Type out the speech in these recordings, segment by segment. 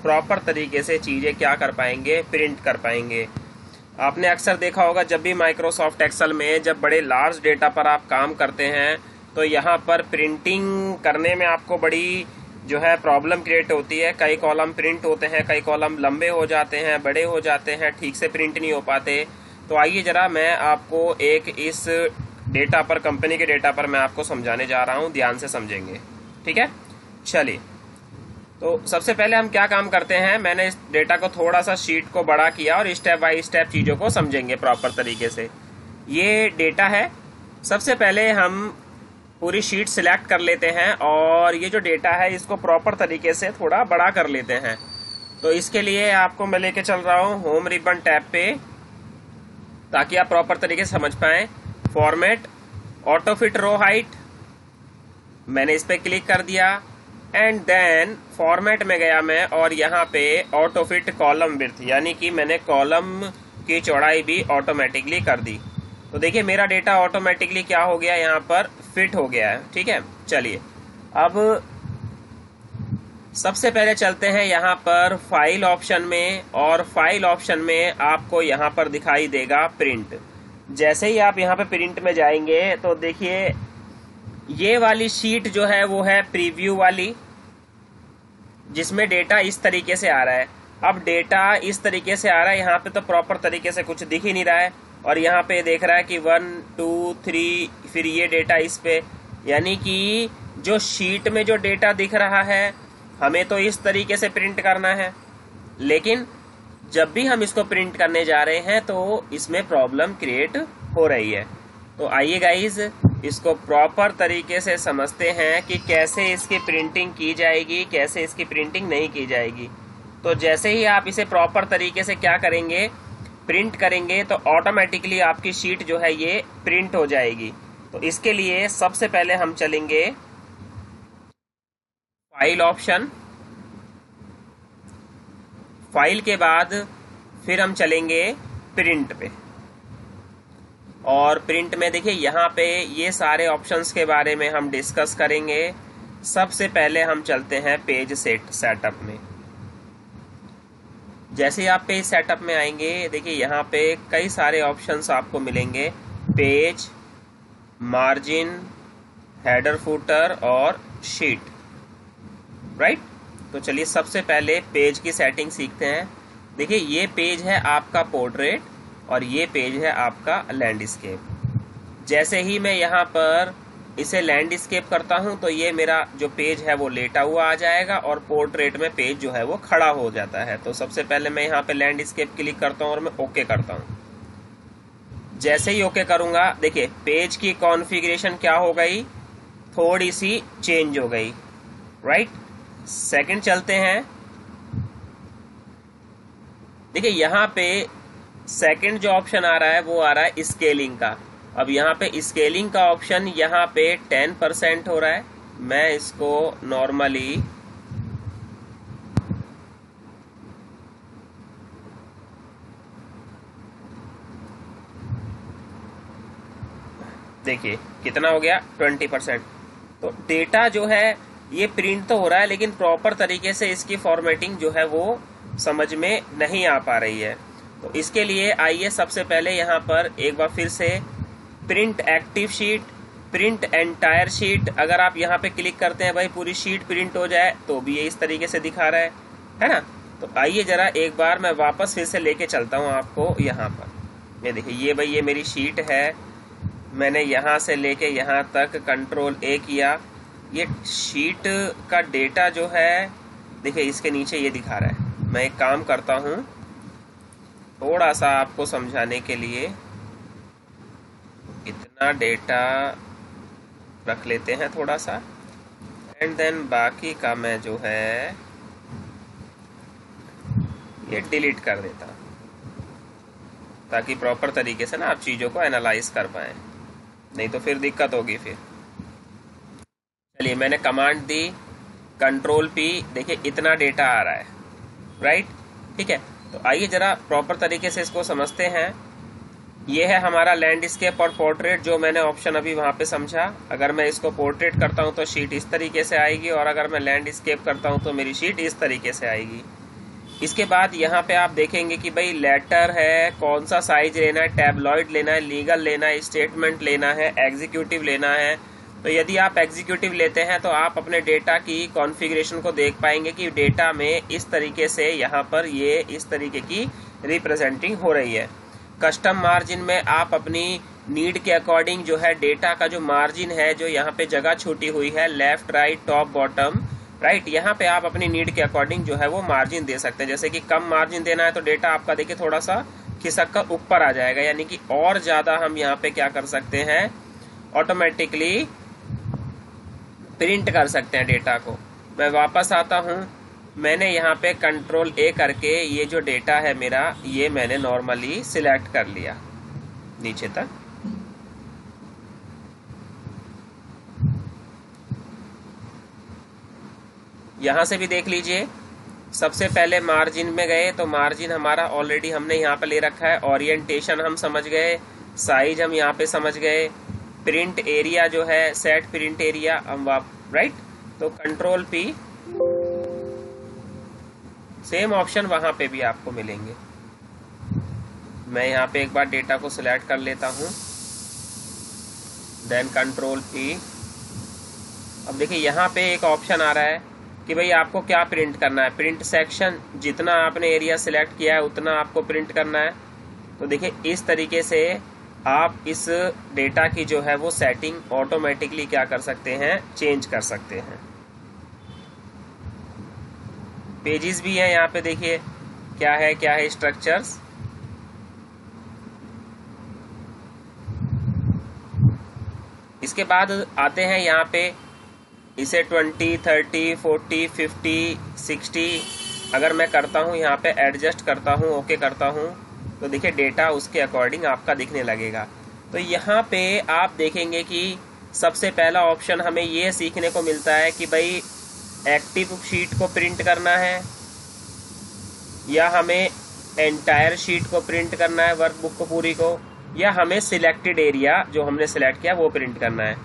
Proper तरीके से चीज़ें क्या कर पाएंगे, प्रिंट कर पाएंगे। आपने अक्सर देखा होगा जब भी माइक्रोसॉफ्ट एक्सेल में जब बड़े लार्ज डेटा पर आप काम करते हैं तो यहाँ पर प्रिंटिंग करने में आपको बड़ी जो है प्रॉब्लम क्रिएट होती है। कई कॉलम प्रिंट होते हैं, कई कॉलम लंबे हो जाते हैं, बड़े हो जाते हैं, ठीक से प्रिंट नहीं हो पाते। तो आइए जरा मैं आपको एक इस डेटा पर, कंपनी के डेटा पर मैं आपको समझाने जा रहा हूँ, ध्यान से समझेंगे, ठीक है। चलिए, तो सबसे पहले हम क्या काम करते हैं, मैंने इस डेटा को थोड़ा सा शीट को बड़ा किया और स्टेप बाय स्टेप चीज़ों को समझेंगे प्रॉपर तरीके से। ये डेटा है, सबसे पहले हम पूरी शीट सिलेक्ट कर लेते हैं और ये जो डेटा है इसको प्रॉपर तरीके से थोड़ा बड़ा कर लेते हैं। तो इसके लिए आपको मैं लेके चल रहा हूँ होम रिबन टैब पे, ताकि आप प्रॉपर तरीके से समझ पाएं। Format, auto fit row height, मैंने इस पे क्लिक कर दिया एंड देन फॉर्मेट में गया मैं और यहाँ पे ऑटो फिट कॉलम विड्थ, यानी कि मैंने कॉलम की चौड़ाई भी ऑटोमेटिकली कर दी। तो देखिए मेरा डेटा ऑटोमेटिकली क्या हो गया, यहाँ पर फिट हो गया है, ठीक है। चलिए अब सबसे पहले चलते हैं यहाँ पर फाइल ऑप्शन में, और फाइल ऑप्शन में आपको यहाँ पर दिखाई देगा प्रिंट। जैसे ही आप यहाँ पे प्रिंट में जाएंगे तो देखिए ये वाली शीट जो है वो है प्रीव्यू वाली, जिसमें डेटा इस तरीके से आ रहा है। अब डेटा इस तरीके से आ रहा है, यहाँ पे तो प्रॉपर तरीके से कुछ दिख ही नहीं रहा है, और यहाँ पे देख रहा है कि 1 2 3, फिर ये डेटा इस पे, यानी कि जो शीट में जो डेटा दिख रहा है हमें तो इस तरीके से प्रिंट करना है, लेकिन जब भी हम इसको प्रिंट करने जा रहे हैं तो इसमें प्रॉब्लम क्रिएट हो रही है। तो आइए गाइज इसको प्रॉपर तरीके से समझते हैं कि कैसे इसकी प्रिंटिंग की जाएगी, कैसे इसकी प्रिंटिंग नहीं की जाएगी। तो जैसे ही आप इसे प्रॉपर तरीके से क्या करेंगे, प्रिंट करेंगे, तो ऑटोमेटिकली आपकी शीट जो है ये प्रिंट हो जाएगी। तो इसके लिए सबसे पहले हम चलेंगे फाइल ऑप्शन, फाइल के बाद फिर हम चलेंगे प्रिंट पे, और प्रिंट में देखिए यहाँ पे ये सारे ऑप्शंस के बारे में हम डिस्कस करेंगे। सबसे पहले हम चलते हैं पेज सेटअप में। जैसे ही आप पेज सेटअप में आएंगे देखिए यहाँ पे कई सारे ऑप्शंस आपको मिलेंगे, पेज, मार्जिन, हेडर फुटर और शीट, राइट। तो चलिए सबसे पहले पेज की सेटिंग सीखते हैं। देखिए ये पेज है आपका पोर्ट्रेट और ये पेज है आपका लैंडस्केप। जैसे ही मैं यहाँ पर इसे लैंडस्केप करता हूँ तो ये मेरा जो पेज है वो लेटा हुआ आ जाएगा और पोर्ट्रेट में पेज जो है वो खड़ा हो जाता है। तो सबसे पहले मैं यहाँ पे लैंडस्केप क्लिक करता हूँ और मैं ओके करता हूँ। जैसे ही ओके करूंगा देखिए पेज की कॉन्फ़िगरेशन क्या हो गई, थोड़ी सी चेंज हो गई, राइट। सेकंड चलते हैं, देखिए यहाँ पे सेकंड जो ऑप्शन आ रहा है वो आ रहा है स्केलिंग का। अब यहाँ पे स्केलिंग का ऑप्शन यहाँ पे 10% हो रहा है। मैं इसको नॉर्मली देखिए कितना हो गया, 20%। तो डेटा जो है ये प्रिंट तो हो रहा है लेकिन प्रॉपर तरीके से इसकी फॉर्मेटिंग जो है वो समझ में नहीं आ पा रही है। तो इसके लिए आइए सबसे पहले यहाँ पर एक बार फिर से print active sheet, print entire sheet, अगर आप यहाँ पे क्लिक करते हैं भाई पूरी शीट प्रिंट हो जाए तो भी ये इस तरीके से दिखा रहा है ना। तो आइए जरा एक बार मैं वापस फिर से लेके चलता हूँ आपको यहाँ पर। ये देखिए ये भाई ये मेरी शीट है, मैंने यहाँ से लेके यहाँ तक Ctrl+A किया। ये शीट का डेटा जो है देखिए इसके नीचे ये दिखा रहा है। मैं एक काम करता हूँ थोड़ा सा आपको समझाने के लिए, इतना डेटा रख लेते हैं थोड़ा सा एंड देन बाकी का मैं जो है ये डिलीट कर देता ताकि प्रॉपर तरीके से ना आप चीज़ों को एनालाइज कर पाएँ, नहीं तो फिर दिक्कत होगी फिर। चलिए मैंने कमांड दी Ctrl+P, देखिए इतना डेटा आ रहा है, राइट, ठीक है। तो आइए जरा प्रॉपर तरीके से इसको समझते हैं। ये है हमारा लैंडस्केप और पोर्ट्रेट जो मैंने ऑप्शन अभी वहाँ पे समझा। अगर मैं इसको पोर्ट्रेट करता हूँ तो शीट इस तरीके से आएगी और अगर मैं लैंडस्केप करता हूँ तो मेरी शीट इस तरीके से आएगी। इसके बाद यहाँ पे आप देखेंगे कि भाई लेटर है, कौन सा साइज लेना है, टैबलॉइड लेना है, लीगल लेना है, स्टेटमेंट लेना है, एग्जीक्यूटिव लेना है। तो यदि आप एग्जीक्यूटिव लेते हैं तो आप अपने डेटा की कॉन्फ़िगरेशन को देख पाएंगे कि डेटा में इस तरीके से यहाँ पर ये इस तरीके की रिप्रेजेंटिंग हो रही है। कस्टम मार्जिन में आप अपनी नीड के अकॉर्डिंग जो है डेटा का जो मार्जिन है, जो यहाँ पे जगह छूटी हुई है left right top bottom right, यहाँ पे आप अपनी नीड के अकॉर्डिंग जो है वो मार्जिन दे सकते हैं। जैसे कि कम मार्जिन देना है तो डेटा आपका देखिए थोड़ा सा खिसक कर ऊपर आ जाएगा, यानी कि और ज्यादा हम यहाँ पे क्या कर सकते हैं, ऑटोमेटिकली प्रिंट कर सकते हैं डेटा को। मैं वापस आता हूँ, मैंने यहाँ पे कंट्रोल ए करके ये जो डेटा है मेरा, ये मैंने नॉर्मली सिलेक्ट कर लिया नीचे तक। यहां से भी देख लीजिए, सबसे पहले मार्जिन में गए तो मार्जिन हमारा ऑलरेडी हमने यहाँ पे ले रखा है, ओरिएंटेशन हम समझ गए, साइज हम यहाँ पे समझ गए, प्रिंट एरिया जो है सेट प्रिंट एरिया हम राइट, तो कंट्रोल पी, सेम ऑप्शन वहां पे भी आपको मिलेंगे। मैं यहाँ पे एक बार डेटा को सिलेक्ट कर लेता हूं, देन कंट्रोल पी। अब देखिए यहाँ पे एक ऑप्शन आ रहा है कि भाई आपको क्या प्रिंट करना है, प्रिंट सेक्शन, जितना आपने एरिया सिलेक्ट किया है उतना आपको प्रिंट करना है। तो देखिए इस तरीके से आप इस डेटा की जो है वो सेटिंग ऑटोमेटिकली क्या कर सकते हैं, चेंज कर सकते हैं। पेजेस भी है यहाँ पे, देखिए क्या है स्ट्रक्चर्स। इसके बाद आते हैं यहाँ पे, इसे 20, 30, 40, 50, 60 अगर मैं करता हूँ, यहाँ पे एडजस्ट करता हूँ, ओके करता हूँ, तो देखिए डेटा उसके अकॉर्डिंग आपका दिखने लगेगा। तो यहाँ पे आप देखेंगे कि सबसे पहला ऑप्शन हमें ये सीखने को मिलता है कि भाई एक्टिव शीट को प्रिंट करना है या हमें एंटायर शीट को प्रिंट करना है, वर्कबुक को पूरी को, या हमें सिलेक्टेड एरिया जो हमने सिलेक्ट किया वो प्रिंट करना है।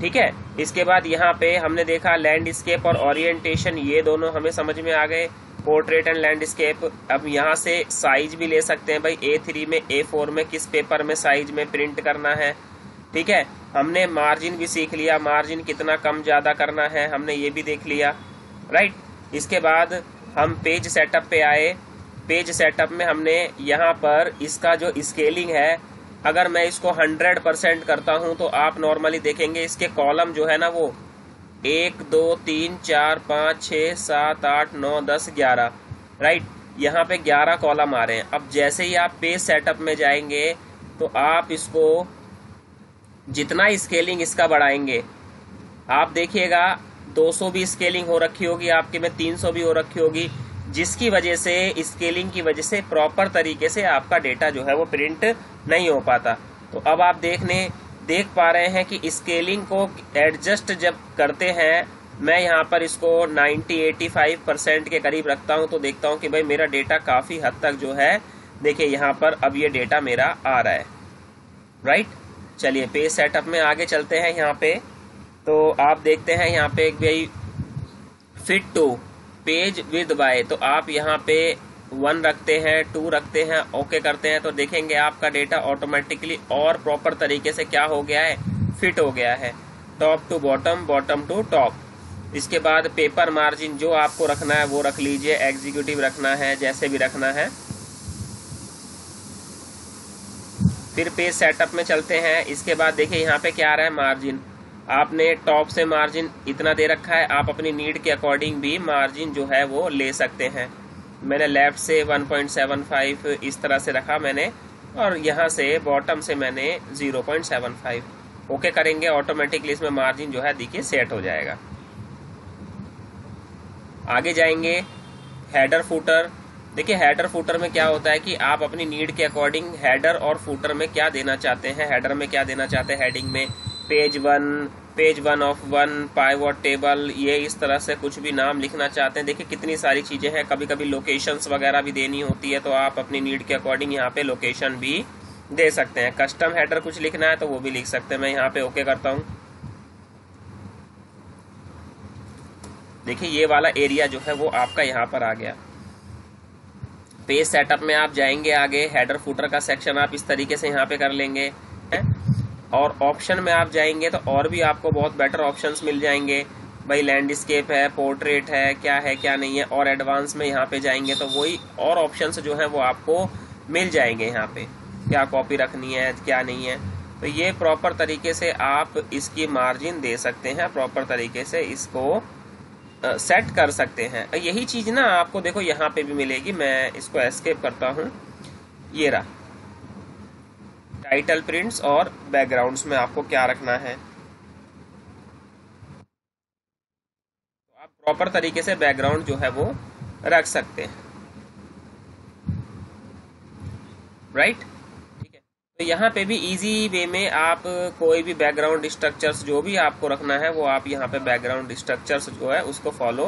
ठीक है, इसके बाद यहाँ पे हमने देखा लैंडस्केप और ओरिएंटेशन, ये दोनों हमें समझ में आ गए, पोर्ट्रेट एंड लैंडस्केप। अब यहाँ से साइज भी ले सकते हैं भाई, A3 में, A4 में, किस पेपर में साइज में प्रिंट करना है। ठीक है, हमने मार्जिन भी सीख लिया, मार्जिन कितना कम ज्यादा करना है हमने ये भी देख लिया राइट। इसके बाद हम पेज सेटअप पे आए, पेज सेटअप में हमने यहाँ पर इसका जो स्केलिंग है, अगर मैं इसको 100% करता हूं तो आप नॉर्मली देखेंगे इसके कॉलम जो है ना वो 1, 2, 3, 4, 5, 6, 7, 8, 9, 10, 11 राइट, यहाँ पे 11 कॉलम आ रहे हैं। अब जैसे ही आप पेज सेटअप में जाएंगे तो आप इसको जितना स्केलिंग इसका बढ़ाएंगे, आप देखिएगा 200 भी स्केलिंग हो रखी होगी आपके में, 300 भी हो रखी होगी, जिसकी वजह से स्केलिंग की वजह से प्रॉपर तरीके से आपका डेटा जो है वो प्रिंट नहीं हो पाता। तो अब आप देख पा रहे हैं कि स्केलिंग को एडजस्ट जब करते हैं, मैं यहाँ पर इसको 90-85% के करीब रखता हूँ, तो देखता हूँ कि भाई मेरा डेटा काफी हद तक जो है, देखिए यहाँ पर अब ये डेटा मेरा आ रहा है राइट। चलिए पेज सेटअप में आगे चलते हैं। यहाँ पे तो आप देखते हैं यहाँ पे भाई fit to page with by, तो आप यहाँ पे 1 रखते हैं, 2 रखते हैं, ओके करते हैं, तो देखेंगे आपका डेटा ऑटोमेटिकली और प्रॉपर तरीके से क्या हो गया है, फिट हो गया है, top to bottom, bottom to top. इसके बाद पेपर मार्जिन जो आपको रखना है वो रख लीजिए, एग्जीक्यूटिव रखना है, जैसे भी रखना है। फिर पेज सेटअप में चलते हैं। इसके बाद देखिए यहाँ पे क्या आ रहा है, मार्जिन आपने टॉप से मार्जिन इतना दे रखा है, आप अपनी नीड के अकॉर्डिंग भी मार्जिन जो है वो ले सकते हैं। मैंने लेफ्ट से 1.75 इस तरह से रखा मैंने, और यहाँ से बॉटम से मैंने 0.75 ओके करेंगे, ऑटोमेटिकली इसमें मार्जिन जो है देखिए सेट हो जाएगा। आगे जाएंगे हेडर फुटर। देखिए हेडर फुटर में क्या होता है कि आप अपनी नीड के अकॉर्डिंग हेडर और फुटर में क्या देना चाहते हैं, हेडर में क्या देना चाहते हैं, हेडिंग में पेज 1 ऑफ 1, पाइवट टेबल, ये इस तरह से कुछ भी नाम लिखना चाहते हैं। देखिए कितनी सारी चीजें हैं, कभी कभी लोकेशंस वगैरह भी देनी होती है, तो आप अपनी नीड के अकॉर्डिंग यहाँ पे लोकेशन भी दे सकते हैं। कस्टम हेडर कुछ लिखना है तो वो भी लिख सकते हैं। मैं यहाँ पे ओके करता हूँ। देखिए ये वाला एरिया जो है वो आपका यहाँ पर आ गया। पेज सेटअप में आप जाएंगे, आगे हेडर फुटर का सेक्शन आप इस तरीके से यहाँ पे कर लेंगे, और ऑप्शन में आप जाएंगे तो और भी आपको बहुत बेटर ऑप्शंस मिल जाएंगे भाई, लैंडस्केप है, पोर्ट्रेट है क्या नहीं है, और एडवांस में यहाँ पे जाएंगे तो वही और ऑप्शंस जो है वो आपको मिल जाएंगे यहाँ पे, क्या कॉपी रखनी है क्या नहीं है। तो ये प्रॉपर तरीके से आप इसकी मार्जिन दे सकते हैं, प्रॉपर तरीके से इसको सेट कर सकते हैं। यही चीज ना आपको देखो यहाँ पे भी मिलेगी, मैं इसको एस्केप करता हूँ, ये रहा टाइटल प्रिंट्स और बैकग्राउंड्स में आपको क्या रखना है। तो आप प्रॉपर तरीके से बैकग्राउंड जो है वो रख सकते हैं, राइट। ठीक है, तो यहाँ पे भी इजी वे में आप कोई भी बैकग्राउंड स्ट्रक्चर्स जो भी आपको रखना है वो आप यहाँ पे बैकग्राउंड स्ट्रक्चर्स जो है उसको फॉलो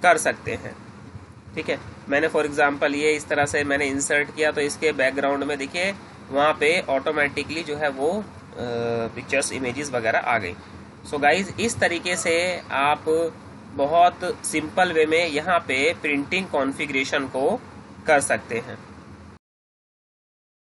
कर सकते हैं। ठीक है, मैंने फॉर एग्जांपल ये इस तरह से मैंने इंसर्ट किया तो इसके बैकग्राउंड में देखिए वहाँ पे ऑटोमेटिकली जो है वो पिक्चर्स इमेजेस वगैरह आ गई। सो गाइज इस तरीके से आप बहुत सिंपल वे में यहाँ पे प्रिंटिंग कॉन्फ़िगरेशन को कर सकते हैं।